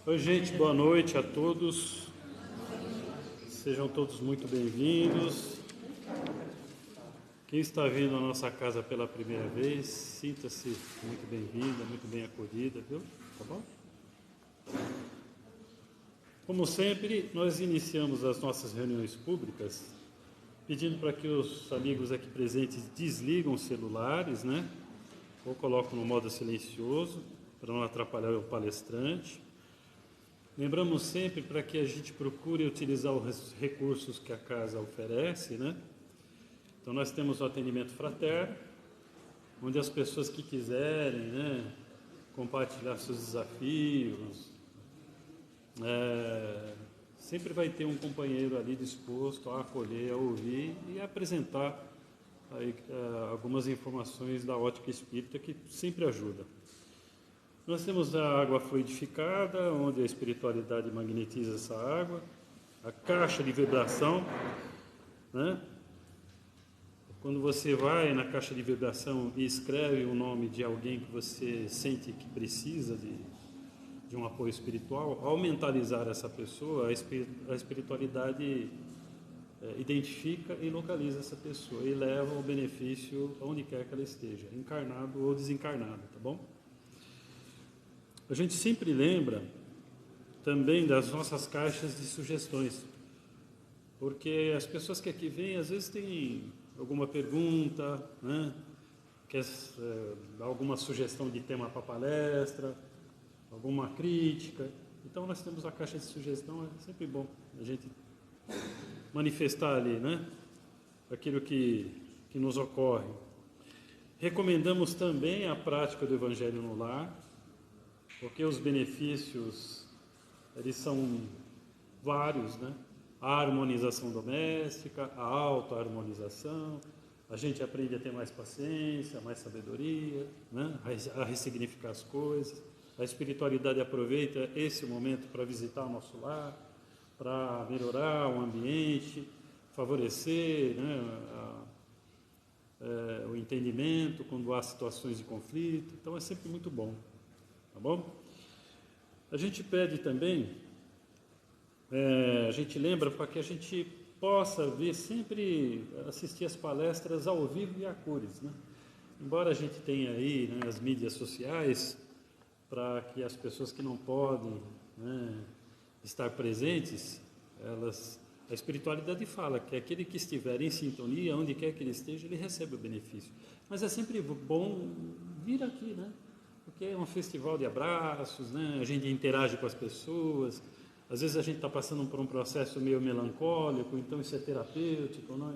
Oi, gente, boa noite a todos. Sejam todos muito bem-vindos. Quem está vindo à nossa casa pela primeira vez, sinta-se muito bem-vinda, muito bem acolhida, viu? Tá bom? Como sempre, nós iniciamos as nossas reuniões públicas pedindo para que os amigos aqui presentes desligam os celulares, né? Ou colocam no modo silencioso, para não atrapalhar o palestrante. Lembramos sempre para que a gente procure utilizar os recursos que a casa oferece, né? Então nós temos o atendimento fraterno, onde as pessoas que quiserem, né, compartilhar seus desafios, sempre vai ter um companheiro ali disposto a acolher, a ouvir e a apresentar aí, algumas informações da ótica espírita que sempre ajuda. Nós temos a água fluidificada, onde a espiritualidade magnetiza essa água, a caixa de vibração, né? Quando você vai na caixa de vibração e escreve o nome de alguém que você sente que precisa de um apoio espiritual, ao mentalizar essa pessoa, a espiritualidade identifica e localiza essa pessoa e leva o benefício aonde quer que ela esteja, encarnado ou desencarnado, tá bom? A gente sempre lembra também das nossas caixas de sugestões, porque as pessoas que aqui vêm, às vezes têm alguma pergunta, né? Quer dar alguma sugestão de tema para palestra, alguma crítica. Então nós temos a caixa de sugestão, é sempre bom a gente manifestar ali, né? Aquilo que nos ocorre. Recomendamos também a prática do Evangelho no lar, porque os benefícios, eles são vários, né? A harmonização doméstica, a auto-harmonização, a gente aprende a ter mais paciência, mais sabedoria, né? A ressignificar as coisas. A espiritualidade aproveita esse momento para visitar o nosso lar, para melhorar o ambiente, favorecer, né, o entendimento quando há situações de conflito. Então é sempre muito bom. Tá bom? A gente pede também, a gente lembra para que a gente possa ver sempre, assistir as palestras ao vivo e a cores, né? Embora a gente tenha aí, né, as mídias sociais, para que as pessoas que não podem, né, estar presentes, a espiritualidade fala que aquele que estiver em sintonia, onde quer que ele esteja, ele recebe o benefício. Mas é sempre bom vir aqui, né? Porque é um festival de abraços, né? A gente interage com as pessoas, às vezes a gente está passando por um processo meio melancólico, então isso é terapêutico, não é?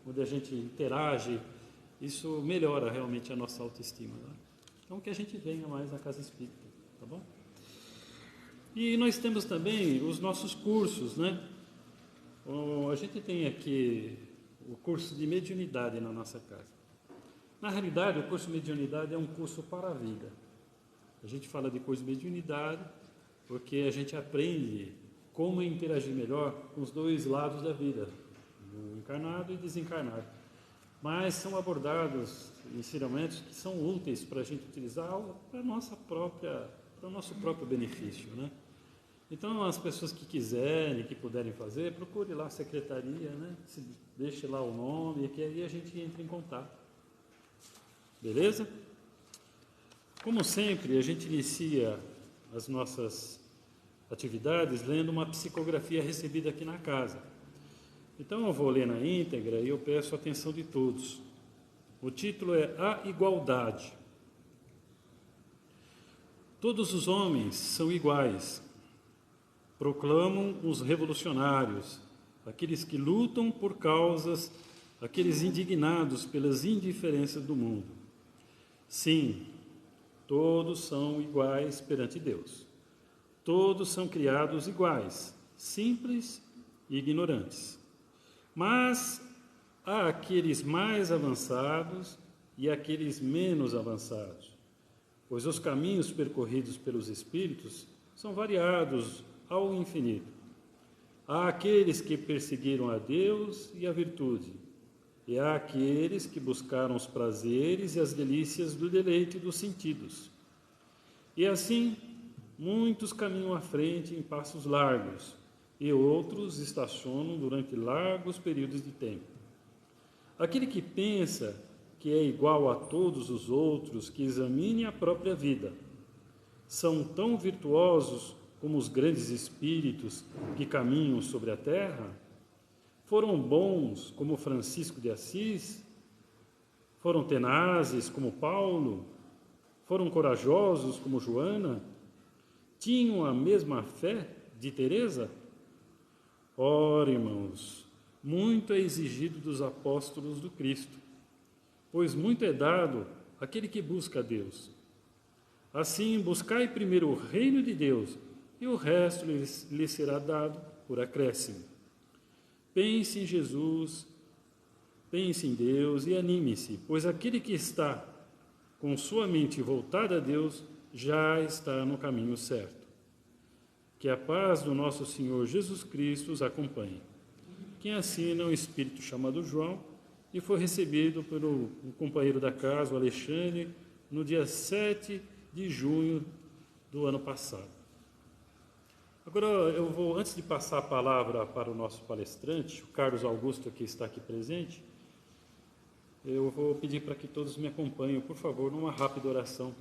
Onde a gente interage, isso melhora realmente a nossa autoestima, né? Então que a gente venha mais na Casa Espírita, tá bom? E nós temos também os nossos cursos, né? A gente tem aqui o curso de mediunidade na nossa casa. Na realidade, o curso de mediunidade é um curso para a vida. A gente fala de curso de mediunidade porque a gente aprende como interagir melhor com os dois lados da vida, o encarnado e desencarnado. Mas são abordados ensinamentos que são úteis para a gente utilizar para o nosso próprio benefício, né? Então, as pessoas que quiserem, que puderem fazer, procure lá a secretaria, né? Deixe lá o nome, que aí a gente entra em contato. Beleza? Como sempre, a gente inicia as nossas atividades lendo uma psicografia recebida aqui na casa. Então eu vou ler na íntegra e eu peço a atenção de todos. O título é A Igualdade. Todos os homens são iguais, proclamam os revolucionários, aqueles que lutam por causas, aqueles indignados pelas indiferenças do mundo. Sim, todos são iguais perante Deus. Todos são criados iguais, simples e ignorantes. Mas há aqueles mais avançados e aqueles menos avançados, pois os caminhos percorridos pelos espíritos são variados ao infinito. Há aqueles que perseguiram a Deus e a virtude, e há aqueles que buscaram os prazeres e as delícias do deleite dos sentidos. E assim, Muitos caminham à frente em passos largos, e outros estacionam durante largos períodos de tempo. Aquele que pensa que é igual a todos os outros, que examine a própria vida. São tão virtuosos como os grandes espíritos que caminham sobre a terra? Foram bons como Francisco de Assis? Foram tenazes como Paulo? Foram corajosos como Joana? Tinham a mesma fé de Teresa? Ora, irmãos, muito é exigido dos apóstolos do Cristo, pois muito é dado àquele que busca a Deus. Assim, buscai primeiro o reino de Deus, e o resto lhe será dado por acréscimo. Pense em Jesus, pense em Deus e anime-se, pois aquele que está com sua mente voltada a Deus já está no caminho certo. Que a paz do nosso Senhor Jesus Cristo os acompanhe. Quem assina é um espírito chamado João e foi recebido pelo companheiro da casa, o Alexandre, no dia 7 de junho do ano passado. Agora eu vou, antes de passar a palavra para o nosso palestrante, o Carlos Augusto, que está aqui presente, eu vou pedir para que todos me acompanhem, por favor, numa rápida oração.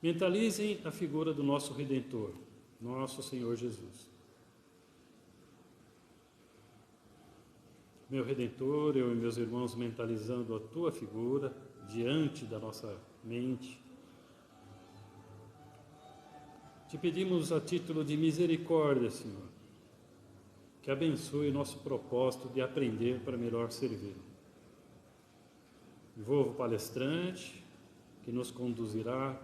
Mentalizem a figura do nosso Redentor, nosso Senhor Jesus. Meu Redentor, eu e meus irmãos mentalizando a tua figura diante da nossa mente, te pedimos a título de misericórdia, Senhor, que abençoe nosso propósito de aprender para melhor servir. Envolva o palestrante, que nos conduzirá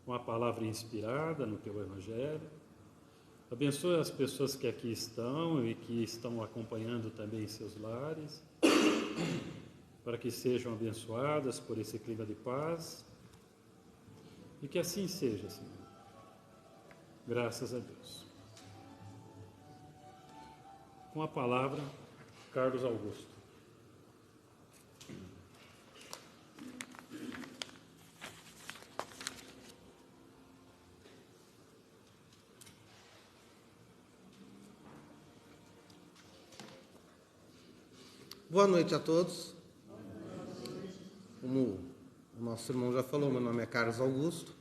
com a palavra inspirada no teu Evangelho. Abençoe as pessoas que aqui estão e que estão acompanhando também em seus lares, para que sejam abençoadas por esse clima de paz. E que assim seja, Senhor. Graças a Deus. Com a palavra, Carlos Augusto. Boa noite a todos. Como o nosso irmão já falou, meu nome é Carlos Augusto.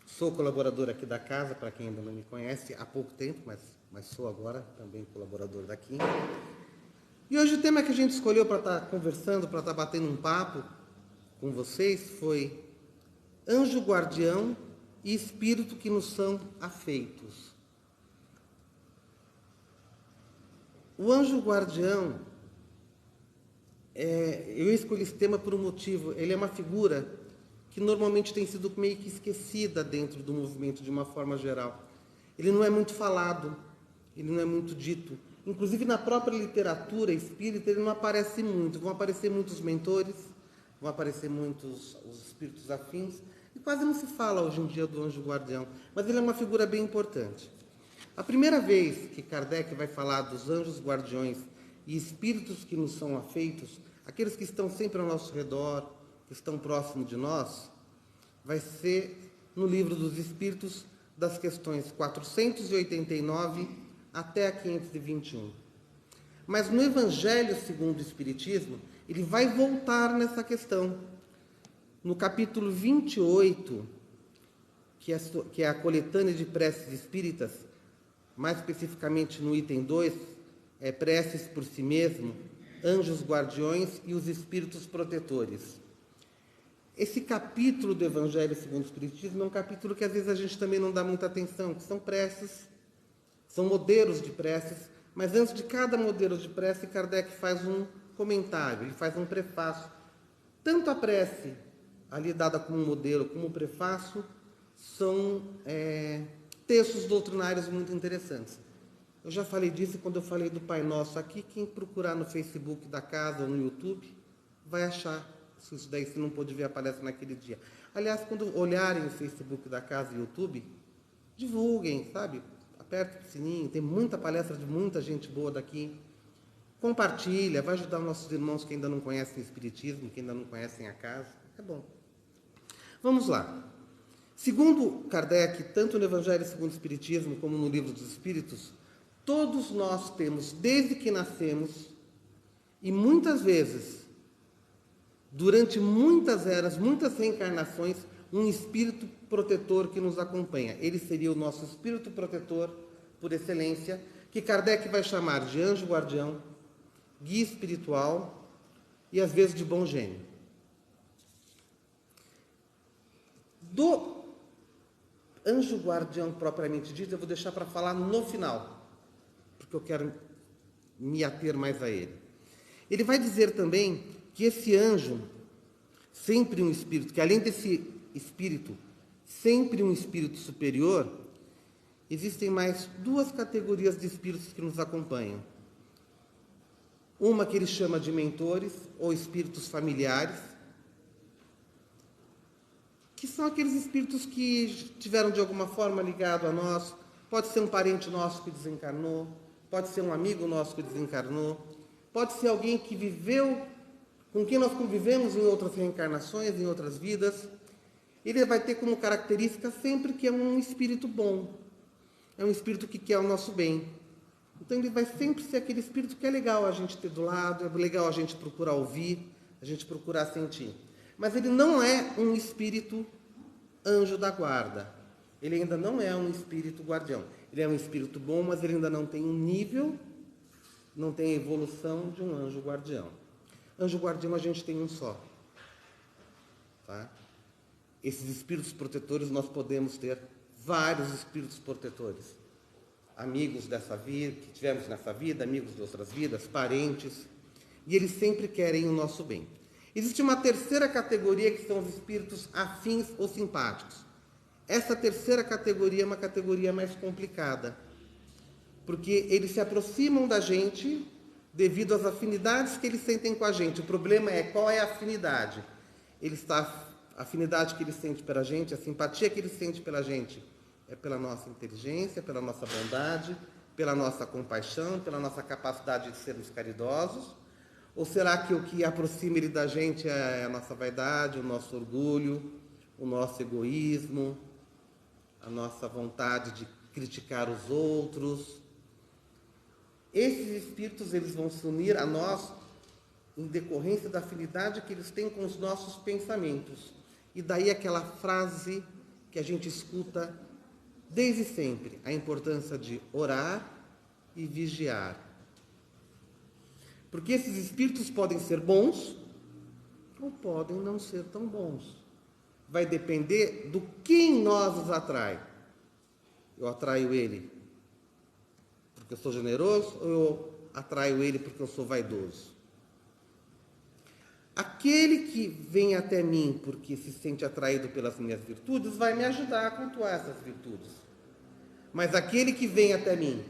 Sou colaborador aqui da casa, para quem ainda não me conhece, há pouco tempo, mas sou agora também colaborador daqui. E hoje o tema que a gente escolheu para estar conversando, para estar batendo um papo com vocês foi anjo guardião e espírito que nos são afeitos. O anjo guardião, eu escolhi esse tema por um motivo. Ele é uma figura que normalmente tem sido meio que esquecida dentro do movimento de uma forma geral. Ele não é muito falado, ele não é muito dito. Inclusive na própria literatura espírita ele não aparece muito. Vão aparecer muitos mentores, vão aparecer muitos os espíritos afins, e quase não se fala hoje em dia do anjo guardião, mas ele é uma figura bem importante. A primeira vez que Kardec vai falar dos anjos guardiões e espíritos que nos são afeitos, aqueles que estão sempre ao nosso redor, que estão próximos de nós, vai ser no Livro dos Espíritos, das questões 489 até a 521. Mas no Evangelho segundo o Espiritismo, ele vai voltar nessa questão. No capítulo 28, que é a coletânea de preces espíritas, mais especificamente no item 2, preces por si mesmo, anjos guardiões e os espíritos protetores. Esse capítulo do Evangelho segundo o Espiritismo é um capítulo que às vezes a gente também não dá muita atenção, que são preces, são modelos de preces, mas antes de cada modelo de prece, Kardec faz um comentário, ele faz um prefácio. Tanto a prece, ali dada como modelo, como o prefácio, são textos doutrinários muito interessantes. Eu já falei disso quando eu falei do Pai Nosso aqui. Quem procurar no Facebook da casa ou no YouTube vai achar isso daí, se não pôde ver a palestra naquele dia. Aliás, quando olharem o Facebook da casa e o YouTube, divulguem, sabe? Apertem o sininho, tem muita palestra de muita gente boa daqui Compartilha, vai ajudar nossos irmãos que ainda não conhecem o Espiritismo, que ainda não conhecem a casa. É bom. Vamos lá. Segundo Kardec, tanto no Evangelho segundo o Espiritismo como no Livro dos Espíritos, todos nós temos, desde que nascemos, e muitas vezes, durante muitas eras, muitas reencarnações, um espírito protetor que nos acompanha. Ele seria o nosso espírito protetor, por excelência, que Kardec vai chamar de anjo guardião, guia espiritual e, às vezes, de bom gênio. Do anjo guardião propriamente dito, eu vou deixar para falar no final, porque eu quero me ater mais a ele. Ele vai dizer também que esse anjo, sempre um espírito, que além desse espírito, sempre um espírito superior, existem mais duas categorias de espíritos que nos acompanham. Uma que ele chama de mentores, ou espíritos familiares, que são aqueles espíritos que tiveram de alguma forma ligado a nós. Pode ser um parente nosso que desencarnou, pode ser um amigo nosso que desencarnou, pode ser alguém que viveu, com quem nós convivemos em outras reencarnações, em outras vidas. Ele vai ter como característica sempre que é um espírito bom, é um espírito que quer o nosso bem. Então ele vai sempre ser aquele espírito que é legal a gente ter do lado, é legal a gente procurar ouvir, a gente procurar sentir. Mas ele não é um espírito anjo da guarda. Ele ainda não é um espírito guardião. Ele é um espírito bom, mas ele ainda não tem um nível, não tem a evolução de um anjo guardião. Anjo guardião a gente tem um só. Tá? Esses espíritos protetores nós podemos ter vários espíritos protetores. Amigos dessa vida, que tivemos nessa vida, amigos de outras vidas, parentes. E eles sempre querem o nosso bem. Existe uma terceira categoria que são os espíritos afins ou simpáticos. Essa terceira categoria é uma categoria mais complicada, porque eles se aproximam da gente devido às afinidades que eles sentem com a gente. O problema é qual é a afinidade. A afinidade que ele sente pela gente, a simpatia que ele sente pela gente, é pela nossa inteligência, pela nossa bondade, pela nossa compaixão, pela nossa capacidade de sermos caridosos? Ou será que o que aproxima ele da gente é a nossa vaidade, o nosso orgulho, o nosso egoísmo, a nossa vontade de criticar os outros? Esses espíritos eles vão se unir a nós em decorrência da afinidade que eles têm com os nossos pensamentos. E daí aquela frase que a gente escuta desde sempre, a importância de orar e vigiar. Porque esses espíritos podem ser bons ou podem não ser tão bons. Vai depender do que em nós os atrai. Eu atraio ele porque eu sou generoso ou eu atraio ele porque eu sou vaidoso? Aquele que vem até mim porque se sente atraído pelas minhas virtudes vai me ajudar a cultuar essas virtudes. Mas aquele que vem até mim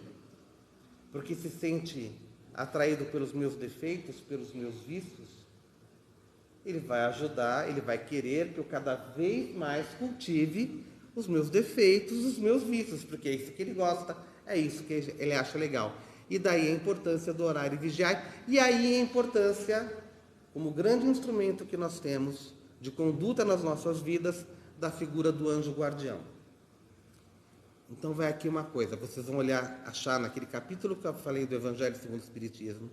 porque se sente atraído pelos meus defeitos, pelos meus vícios, ele vai ajudar, ele vai querer que eu cada vez mais cultive os meus defeitos, os meus vícios, porque é isso que ele gosta, é isso que ele acha legal. E daí a importância do orar e vigiar, e aí a importância, como grande instrumento que nós temos de conduta nas nossas vidas, da figura do anjo guardião. Então vai aqui uma coisa, vocês vão achar naquele capítulo que eu falei do Evangelho segundo o Espiritismo,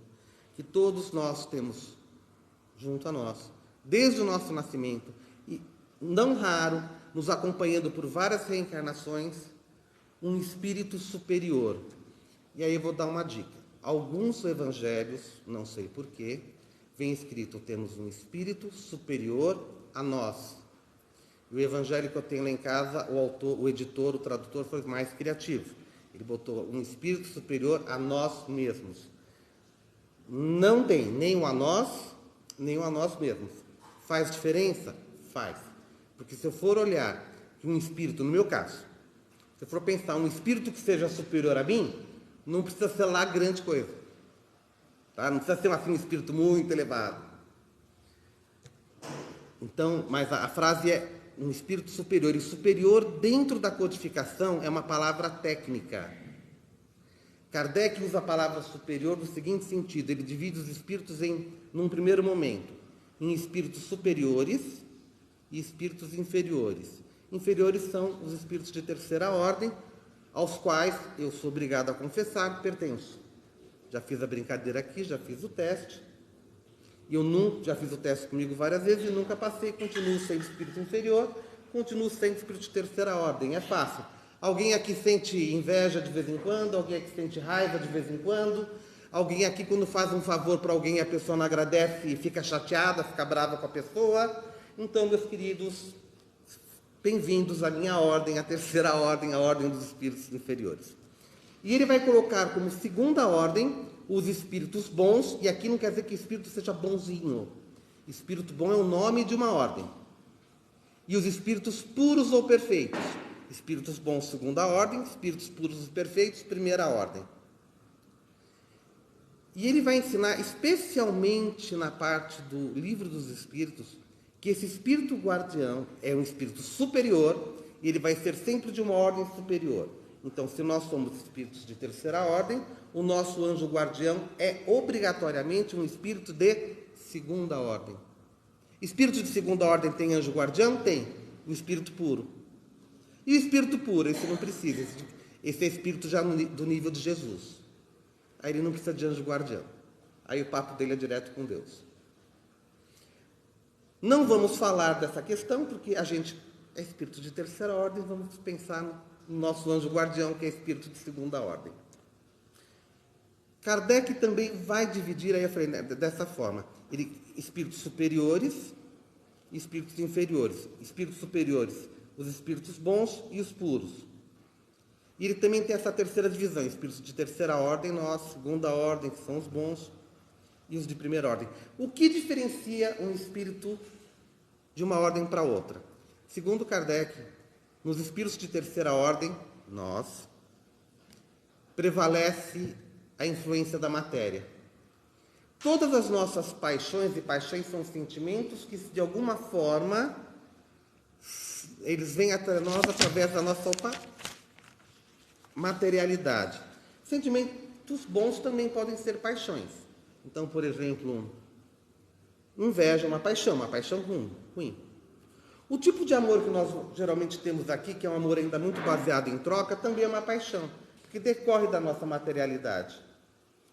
que todos nós temos junto a nós, desde o nosso nascimento, e não raro, nos acompanhando por várias reencarnações, um espírito superior. E aí eu vou dar uma dica. Alguns evangelhos, não sei porquê, vem escrito, temos um espírito superior a nós. E o evangelho que eu tenho lá em casa, o editor, o tradutor foi mais criativo. Ele botou um espírito superior a nós mesmos. Não tem nem o a nós, nem o a nós mesmos. Faz diferença? Faz. Porque se eu for olhar que um espírito, no meu caso, se eu for pensar um espírito que seja superior a mim, não precisa ser lá grande coisa. Tá? Não precisa ser assim, um espírito muito elevado. Então, mas a frase é um espírito superior. E superior, dentro da codificação, é uma palavra técnica. Kardec usa a palavra superior no seguinte sentido: ele divide os espíritos num primeiro momento, em espíritos superiores e espíritos inferiores. Inferiores são os espíritos de terceira ordem, aos quais eu sou obrigado a confessar que pertenço. Já fiz a brincadeira aqui, já fiz o teste. Já fiz o teste comigo várias vezes e nunca passei. Continuo sendo espírito inferior, continuo sendo espírito de terceira ordem. É fácil. Alguém aqui sente inveja de vez em quando, alguém aqui sente raiva de vez em quando, alguém aqui quando faz um favor para alguém a pessoa não agradece e fica chateada, fica brava com a pessoa. Então, meus queridos, bem-vindos à minha ordem, a terceira ordem, a ordem dos espíritos inferiores. E ele vai colocar como segunda ordem os espíritos bons, e aqui não quer dizer que espírito seja bonzinho. Espírito bom é o nome de uma ordem. E os espíritos puros ou perfeitos. Espíritos bons, segunda ordem, espíritos puros e perfeitos, primeira ordem. E ele vai ensinar, especialmente na parte do Livro dos Espíritos, que esse espírito guardião é um espírito superior e ele vai ser sempre de uma ordem superior. Então, se nós somos espíritos de terceira ordem, o nosso anjo guardião é obrigatoriamente um espírito de segunda ordem. Espírito de segunda ordem tem anjo guardião? Tem. O espírito puro. E o espírito puro, esse não precisa. Esse é espírito já do nível de Jesus. Aí ele não precisa de anjo guardião. Aí o papo dele é direto com Deus. Não vamos falar dessa questão, porque a gente é espírito de terceira ordem, vamos pensar no nosso anjo guardião, que é espírito de segunda ordem. Kardec também vai dividir, aí eu falei, né, dessa forma, espíritos superiores e espíritos inferiores. Espíritos superiores, os espíritos bons e os puros. E ele também tem essa terceira divisão, espíritos de terceira ordem, nós, segunda ordem, que são os bons, e os de primeira ordem. O que diferencia um espírito de uma ordem para outra? Segundo Kardec, nos espíritos de terceira ordem, nós, prevalece a influência da matéria. Todas as nossas paixões, e paixões são sentimentos que, de alguma forma, eles vêm até nós através da nossa materialidade. Sentimentos bons também podem ser paixões. Então, por exemplo, inveja é uma paixão ruim. O tipo de amor que nós geralmente temos aqui, que é um amor ainda muito baseado em troca, também é uma paixão, que decorre da nossa materialidade.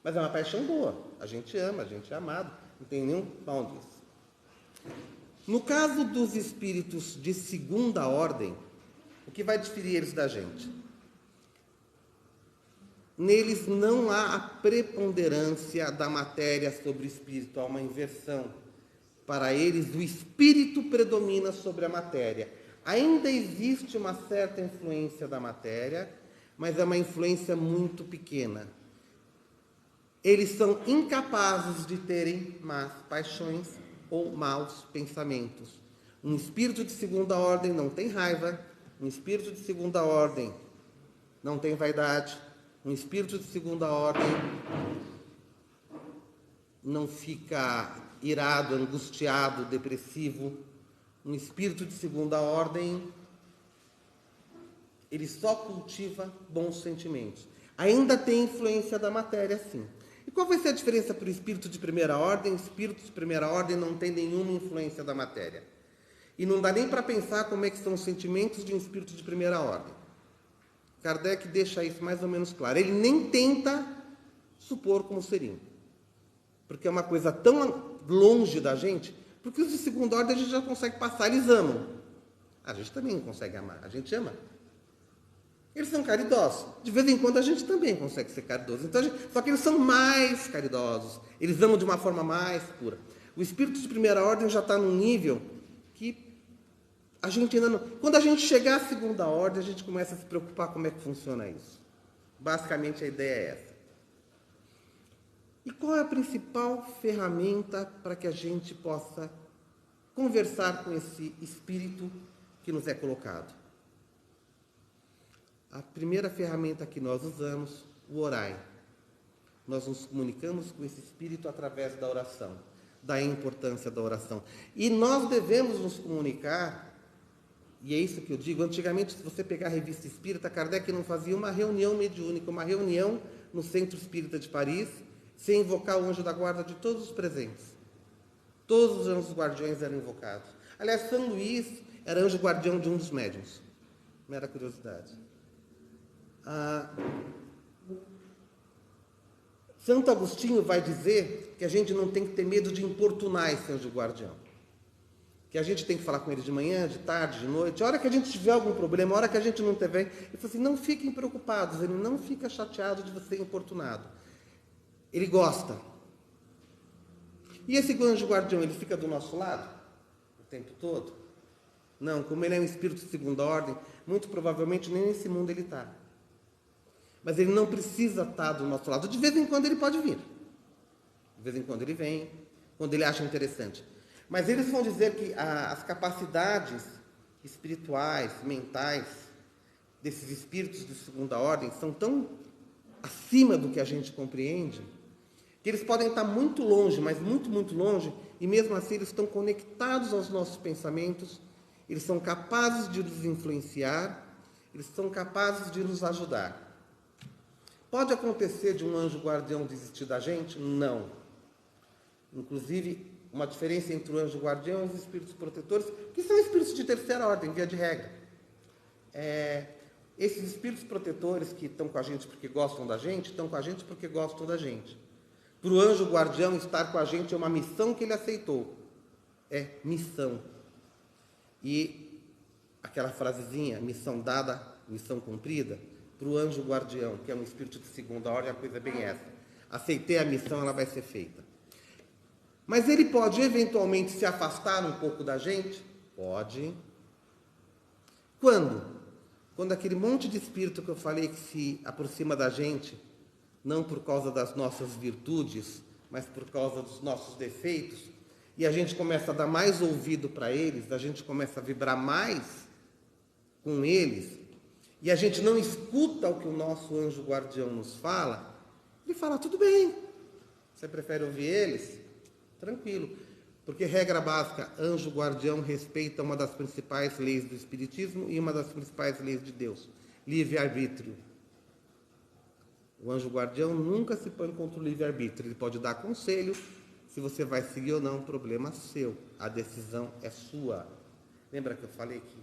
Mas é uma paixão boa. A gente ama, a gente é amado, não tem nenhum mal disso. No caso dos espíritos de segunda ordem, o que vai diferir eles da gente? Neles não há a preponderância da matéria sobre o espírito, há uma inversão. Para eles, o espírito predomina sobre a matéria. Ainda existe uma certa influência da matéria, mas é uma influência muito pequena. Eles são incapazes de terem más paixões ou maus pensamentos. Um espírito de segunda ordem não tem raiva, um espírito de segunda ordem não tem vaidade, um espírito de segunda ordem não fica irado, angustiado, depressivo. Um espírito de segunda ordem, ele só cultiva bons sentimentos. Ainda tem influência da matéria, sim. E qual vai ser a diferença para o espírito de primeira ordem? O espírito de primeira ordem não tem nenhuma influência da matéria. E não dá nem para pensar como é que são os sentimentos de um espírito de primeira ordem. Kardec deixa isso mais ou menos claro. Ele nem tenta supor como seriam. Porque é uma coisa tão longe da gente, porque os de segunda ordem a gente já consegue passar, eles amam. A gente também consegue amar, a gente ama. Eles são caridosos. De vez em quando a gente também consegue ser caridoso. Então, só que eles são mais caridosos. Eles amam de uma forma mais pura. O espírito de primeira ordem já está num nível que a gente ainda não... Quando a gente chegar à segunda ordem, a gente começa a se preocupar como é que funciona isso. Basicamente, a ideia é essa. E qual é a principal ferramenta para que a gente possa conversar com esse espírito que nos é colocado? A primeira ferramenta que nós usamos, o orai. Nós nos comunicamos com esse espírito através da oração, da importância da oração. E nós devemos nos comunicar, e é isso que eu digo, antigamente, se você pegar a revista espírita, Kardec não fazia uma reunião mediúnica, uma reunião no Centro Espírita de Paris, sem invocar o anjo da guarda de todos os presentes. Todos os anjos guardiões eram invocados. Aliás, São Luís era anjo guardião de um dos médiuns. Mera curiosidade. Santo Agostinho vai dizer que a gente não tem que ter medo de importunar esse anjo guardião. Que a gente tem que falar com ele de manhã, de tarde, de noite. A hora que a gente tiver algum problema, a hora que a gente não tiver... Ele falou assim, não fiquem preocupados, ele não fica chateado de você ser importunado. Ele gosta. E esse anjo guardião, ele fica do nosso lado o tempo todo? Não, como ele é um espírito de segunda ordem, muito provavelmente nem nesse mundo ele está. Mas ele não precisa estar do nosso lado. De vez em quando ele pode vir. De vez em quando ele vem, quando ele acha interessante. Mas eles vão dizer que as capacidades espirituais, mentais, desses espíritos de segunda ordem são tão acima do que a gente compreende, que eles podem estar muito longe, mas muito, muito longe, e mesmo assim eles estão conectados aos nossos pensamentos, eles são capazes de nos influenciar, eles são capazes de nos ajudar. Pode acontecer de um anjo guardião desistir da gente? Não. Inclusive, uma diferença entre o anjo guardião e os espíritos protetores, que são espíritos de terceira ordem, via de regra. Esses espíritos protetores que estão com a gente porque gostam da gente, estão com a gente porque gostam da gente. Para o anjo guardião estar com a gente é uma missão que ele aceitou. É missão. E aquela frasezinha, missão dada, missão cumprida, para o anjo guardião, que é um espírito de segunda ordem, a coisa é bem essa. Aceitei a missão, ela vai ser feita. Mas ele pode, eventualmente, se afastar um pouco da gente? Pode. Quando? Quando aquele monte de espírito que eu falei que se aproxima da gente, não por causa das nossas virtudes, mas por causa dos nossos defeitos, e a gente começa a dar mais ouvido para eles, a gente começa a vibrar mais com eles, e a gente não escuta o que o nosso anjo guardião nos fala, ele fala, tudo bem, você prefere ouvir eles? Tranquilo, porque regra básica, anjo guardião respeita uma das principais leis do Espiritismo e uma das principais leis de Deus, livre-arbítrio. O anjo guardião nunca se põe contra o livre-arbítrio, ele pode dar conselho, se você vai seguir ou não, problema seu, a decisão é sua. Lembra que eu falei que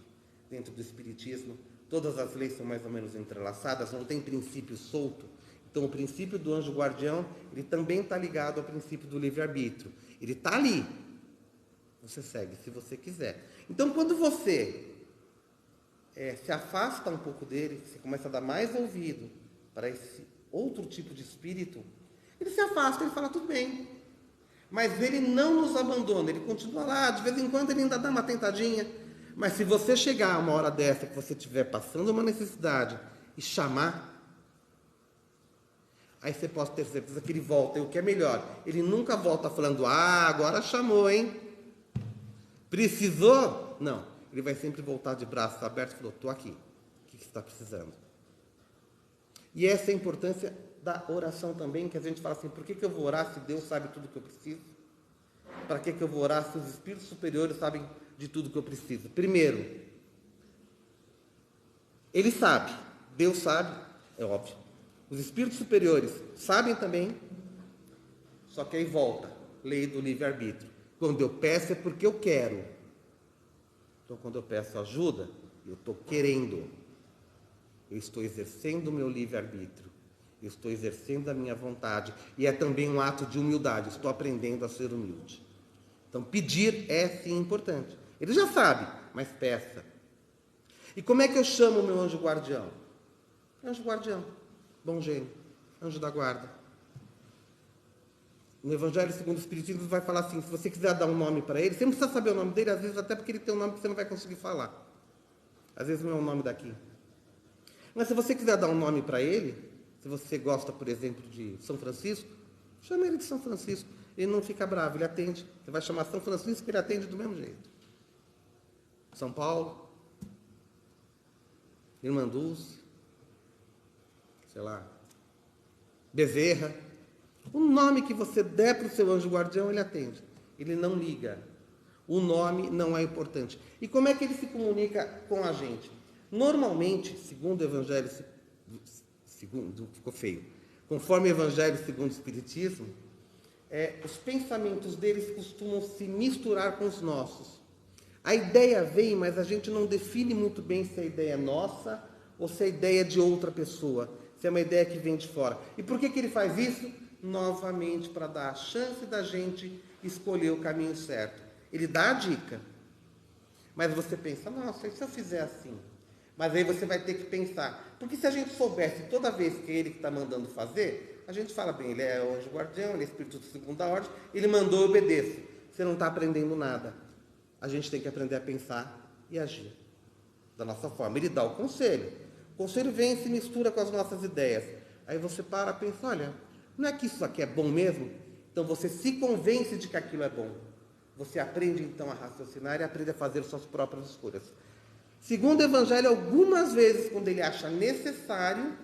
dentro do Espiritismo todas as leis são mais ou menos entrelaçadas, não tem princípio solto? Então, o princípio do anjo guardião, ele também está ligado ao princípio do livre-arbítrio. Ele está ali. Você segue, se você quiser. Então, quando você se afasta um pouco dele, você começa a dar mais ouvido para esse outro tipo de espírito, ele se afasta, ele fala, tudo bem. Mas ele não nos abandona, ele continua lá, de vez em quando ele ainda dá uma tentadinha. Mas se você chegar a uma hora dessa, que você estiver passando uma necessidade, e chamar, aí você pode ter certeza que ele volta. E o que é melhor, ele nunca volta falando, agora chamou, hein? Precisou? Não. Ele vai sempre voltar de braços abertos e falou, estou aqui. O que você está precisando? E essa é a importância da oração também, que a gente fala assim, por que eu vou orar se Deus sabe tudo que eu preciso? Para que eu vou orar se os espíritos superiores sabem de tudo que eu preciso? Primeiro, ele sabe, Deus sabe, é óbvio. Os espíritos superiores sabem também, só que aí volta, lei do livre-arbítrio. Quando eu peço é porque eu quero. Então, quando eu peço ajuda, eu estou querendo. Eu estou exercendo o meu livre-arbítrio. Eu estou exercendo a minha vontade. E é também um ato de humildade. Estou aprendendo a ser humilde. Então, pedir é, sim, importante. Ele já sabe, mas peça. E como é que eu chamo o meu anjo guardião? Anjo guardião. Bom gênio, anjo da guarda. No Evangelho segundo o Espiritismo vai falar assim, se você quiser dar um nome para ele, você não precisa saber o nome dele, às vezes até porque ele tem um nome que você não vai conseguir falar. Às vezes não é o nome daqui. Mas se você quiser dar um nome para ele, se você gosta, por exemplo, de São Francisco, chama ele de São Francisco. Ele não fica bravo, ele atende. Você vai chamar São Francisco, ele atende do mesmo jeito. São Paulo, Irmã Dulce, sei lá, Bezerra. O nome que você der para o seu anjo guardião, ele atende. Ele não liga. O nome não é importante. E como é que ele se comunica com a gente? Normalmente, segundo o Evangelho, ficou feio. conforme o Evangelho segundo o Espiritismo, os pensamentos deles costumam se misturar com os nossos. A ideia vem, mas a gente não define muito bem se a ideia é nossa ou se a ideia é de outra pessoa, se é uma ideia que vem de fora. E por que ele faz isso? Novamente, para dar a chance da gente escolher o caminho certo. Ele dá a dica, mas você pensa, nossa, e se eu fizer assim? Mas aí você vai ter que pensar, porque se a gente soubesse toda vez que é ele que está mandando fazer, a gente fala bem, ele é o anjo guardião, ele é espírito de segunda ordem, ele mandou, eu obedeço. Você não está aprendendo nada. A gente tem que aprender a pensar e agir da nossa forma. Ele dá o conselho. O conselho vem e se mistura com as nossas ideias. Aí você para e pensa, olha, não é que isso aqui é bom mesmo? Então você se convence de que aquilo é bom. Você aprende então a raciocinar e aprende a fazer suas próprias escolhas. Segundo o Evangelho, algumas vezes, quando ele acha necessário,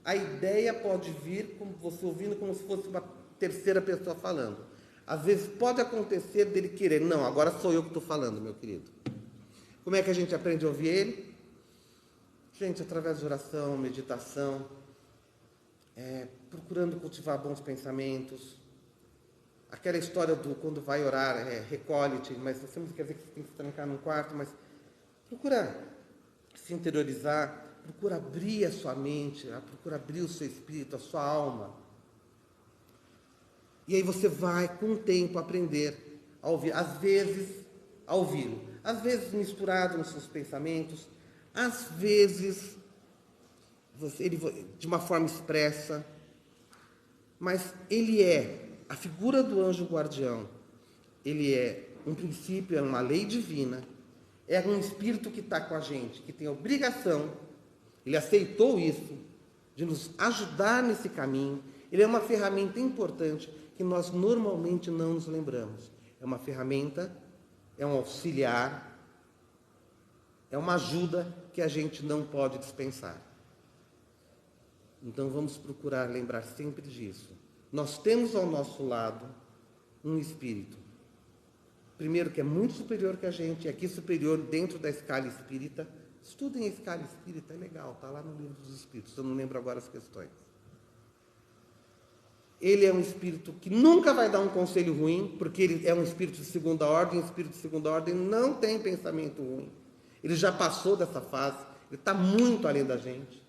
a ideia pode vir, como você ouvindo, como se fosse uma terceira pessoa falando. Às vezes pode acontecer dele querer, não, agora sou eu que estou falando, meu querido. Como é que a gente aprende a ouvir ele? Gente, através de oração, meditação, procurando cultivar bons pensamentos. Aquela história do quando vai orar, recolhe-te, mas você não quer dizer que você tem que se trancar num quarto, mas procura se interiorizar, procura abrir a sua mente, procura abrir o seu espírito, a sua alma. E aí você vai, com o tempo, aprender a ouvir, às vezes a ouvi-lo, às vezes misturado nos seus pensamentos, às vezes ele, de uma forma expressa, mas ele é a figura do anjo guardião, ele é um princípio, é uma lei divina, é um espírito que está com a gente, que tem a obrigação, ele aceitou isso, de nos ajudar nesse caminho. Ele é uma ferramenta importante que nós normalmente não nos lembramos. É uma ferramenta, é um auxiliar, é uma ajuda que a gente não pode dispensar. Então vamos procurar lembrar sempre disso. Nós temos ao nosso lado um espírito, primeiro que é muito superior que a gente, aqui superior dentro da escala espírita. Estudem a escala espírita, é legal, está lá no livro dos Espíritos, eu não lembro agora as questões. Ele é um espírito que nunca vai dar um conselho ruim, porque ele é um espírito de segunda ordem, e o espírito de segunda ordem não tem pensamento ruim. Ele já passou dessa fase, ele está muito além da gente.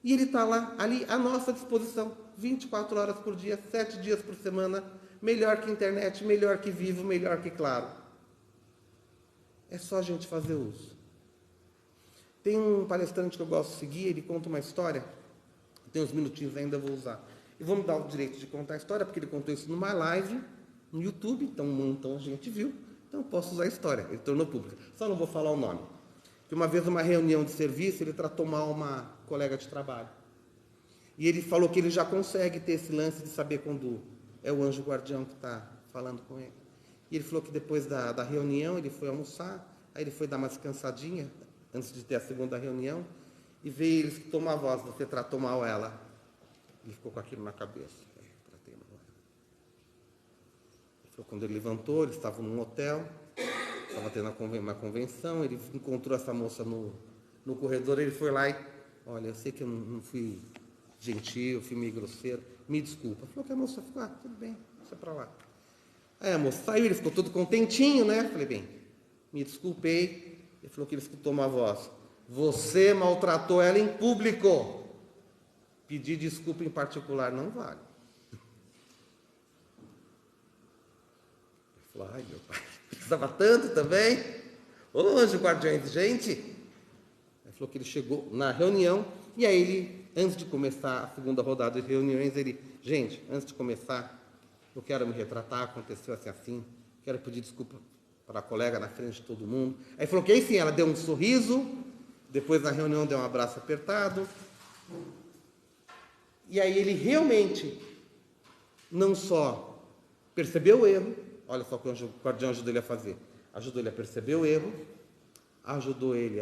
E ele está lá, ali, à nossa disposição, 24 horas por dia, 7 dias por semana, melhor que internet, melhor que Vivo, melhor que Claro. É só a gente fazer uso. Tem um palestrante que eu gosto de seguir, ele conta uma história, tem uns minutinhos ainda, eu vou usar. E vou me dar o direito de contar a história, porque ele contou isso numa live no YouTube, então um montão de gente viu, então eu posso usar a história, ele tornou pública. Só não vou falar o nome. Que uma vez, numa reunião de serviço, ele tratou mal uma colega de trabalho. E ele falou que ele já consegue ter esse lance de saber quando é o anjo guardião que está falando com ele. E ele falou que depois da reunião, ele foi almoçar, aí ele foi dar uma descansadinha, antes de ter a segunda reunião, e veio eles que tomam a voz, você tratou mal ela. Ele ficou com aquilo na cabeça. Tratei mal ela. Ele falou, quando ele levantou, eles estavam num hotel, estava tendo uma convenção, ele encontrou essa moça no corredor, ele foi lá e, olha, eu sei que eu não fui gentil, fui meio grosseiro, me desculpa. Falou que a moça ficou, tudo bem, deixa pra lá. Aí a moça saiu, ele ficou todo contentinho, né? Falei, bem, me desculpei. Ele falou que ele escutou uma voz. Você maltratou ela em público. Pedir desculpa em particular não vale. Ele falou, ai meu pai, precisava tanto também. Ô anjo guardião exigente. Ele falou que ele chegou na reunião, e aí ele, antes de começar a segunda rodada de reuniões, ele, gente, antes de começar, eu quero me retratar, aconteceu assim, quero pedir desculpa para a colega na frente de todo mundo. Aí falou que aí sim, ela deu um sorriso, depois na reunião deu um abraço apertado. E aí ele realmente não só percebeu o erro, olha só o que o guardião ajudou ele a fazer. Ajudou ele a perceber o erro, ajudou ele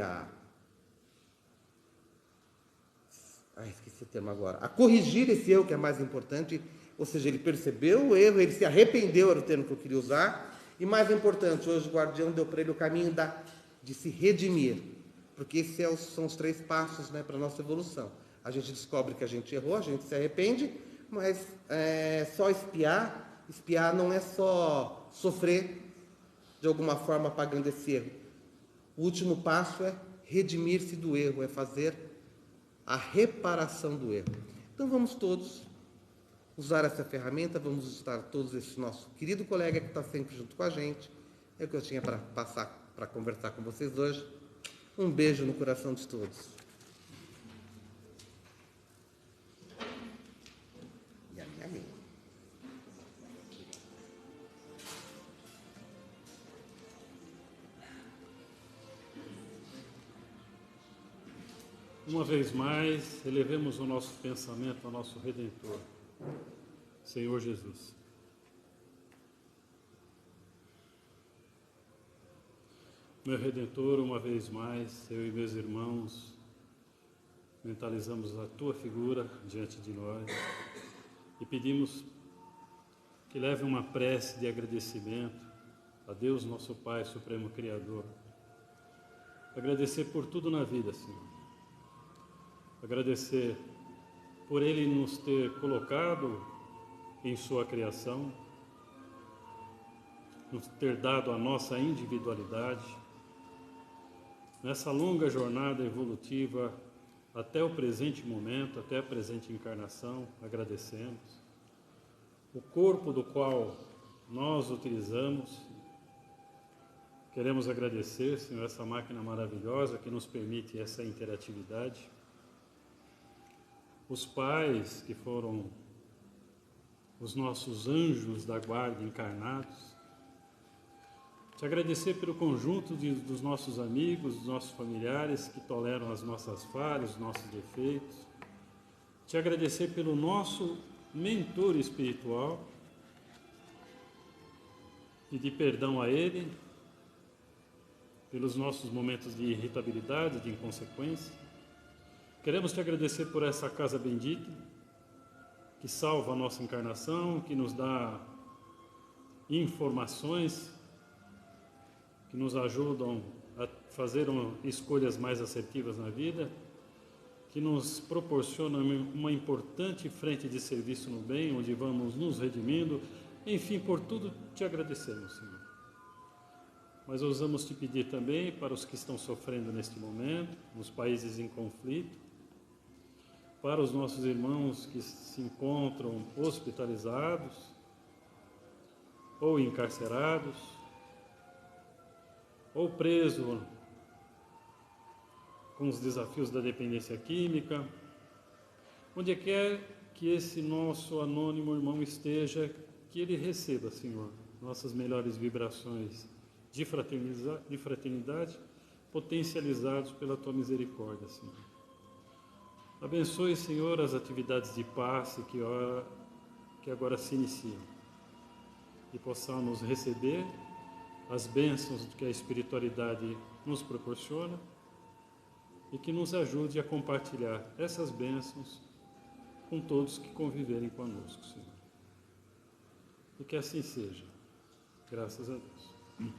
esqueci o termo agora. A corrigir esse erro, que é mais importante, ou seja, ele percebeu o erro, ele se arrependeu, era o termo que eu queria usar, e mais importante, hoje o guardião deu para ele o caminho de se redimir, porque esses são os 3 passos, né, para a nossa evolução. A gente descobre que a gente errou, a gente se arrepende, mas só espiar não é só sofrer de alguma forma pagando esse erro. O último passo é redimir-se do erro, é fazer a reparação do erro. Então vamos todos usar essa ferramenta, vamos usar todos esse nosso querido colega que está sempre junto com a gente. É o que eu tinha para passar, para conversar com vocês hoje. Um beijo no coração de todos. Uma vez mais, elevemos o nosso pensamento ao nosso Redentor, Senhor Jesus. Meu Redentor, uma vez mais, eu e meus irmãos, mentalizamos a Tua figura diante de nós e pedimos que leve uma prece de agradecimento a Deus, nosso Pai, Supremo Criador. Agradecer por tudo na vida, Senhor. Agradecer por Ele nos ter colocado em Sua criação, nos ter dado a nossa individualidade, nessa longa jornada evolutiva até o presente momento, até a presente encarnação, agradecemos. O corpo do qual nós utilizamos, queremos agradecer, Senhor, essa máquina maravilhosa que nos permite essa interatividade. Os pais que foram os nossos anjos da guarda encarnados, te agradecer pelo conjunto dos nossos amigos, dos nossos familiares que toleram as nossas falhas, os nossos defeitos, te agradecer pelo nosso mentor espiritual, pedir perdão a ele pelos nossos momentos de irritabilidade, de inconsequência. Queremos te agradecer por essa casa bendita, que salva a nossa encarnação, que nos dá informações, que nos ajudam a fazer escolhas mais assertivas na vida, que nos proporciona uma importante frente de serviço no bem, onde vamos nos redimindo. Enfim, por tudo te agradecemos, Senhor. Mas ousamos te pedir também para os que estão sofrendo neste momento, nos países em conflito, para os nossos irmãos que se encontram hospitalizados ou encarcerados, ou presos com os desafios da dependência química, onde quer que esse nosso anônimo irmão esteja, que ele receba, Senhor, nossas melhores vibrações de fraternidade, potencializados pela Tua misericórdia, Senhor. Abençoe, Senhor, as atividades de passe que agora se iniciam e possamos receber as bênçãos que a espiritualidade nos proporciona e que nos ajude a compartilhar essas bênçãos com todos que conviverem conosco, Senhor. E que assim seja. Graças a Deus.